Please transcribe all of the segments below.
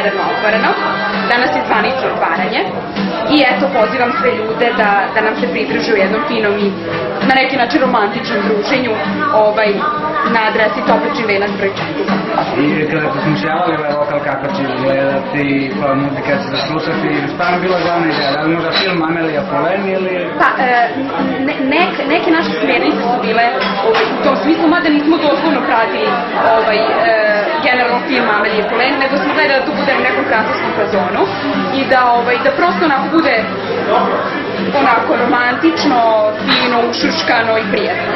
nedavno otvoreno. Danas je zvanično otvaranje. I eto, pozivam sve ljude da nam se pridruže u jednom finom i na neki način romantičnom druženju na adresi Toplični venac broj 4. I kada ste smišljavali ovaj lokal kako će izgledati, koja muzika će se slušati, šta vam je bila glavna ideja? Da li možda film Amelija Polen ili... Pa, neke naše smjernice su bile u tom smislu, mada nismo doslovno pratili generalno film Amelije Polen, nego smo gledali da tu bude u nekom francuskom fazonu i da prosto onako bude onako romantično, fino, ušuškano i prijatno.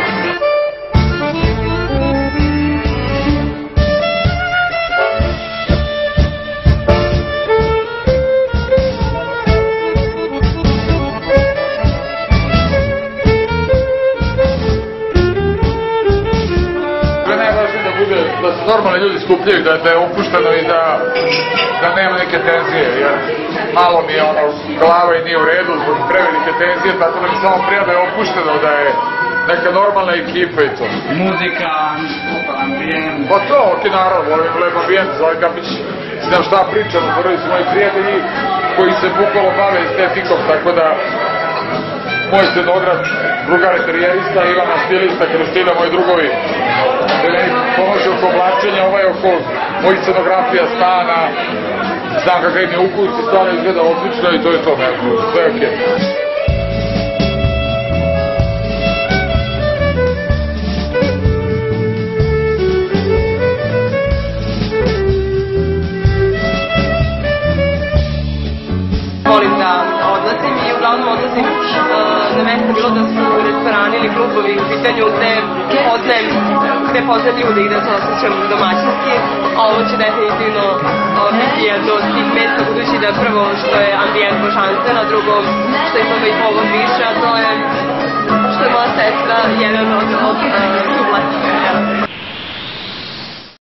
Da se normalni ljudi skupljaju, da je opušteno i da nema neke tenzije, jer malo mi je glava i nije u redu zbog prevelike tenzije, tako da mi samo prija da je opušteno, da je neka normalna ekipa i to. Muzika, ambijent... Pa to, ok, naravno, volim lep ambijent, Zoli Kapić, znam šta pričam, prvi su moji prijatelji koji se bukvalo bave estetikom, tako da moj scenograf, drugar interijerista, Ivana stilista, Kristina, moji drugovi, da meni pomože oko oblačenja, oko mojih scenografija, stana, znam kakav im je ukus i stvarno izgleda odlično i to je to, sve je okej. Volim da odlazim i uglavnom odlazim na mesta, bilo da su restorani ili klubovi u pitanju gde poznajem ljude i da se osjećam domaćinski, a ovo će definitivno biti jedno od tih mesta, budući da prvo što je ambijent božanstven, a drugo što ima i povod više, a to je što je moja sestra jedan od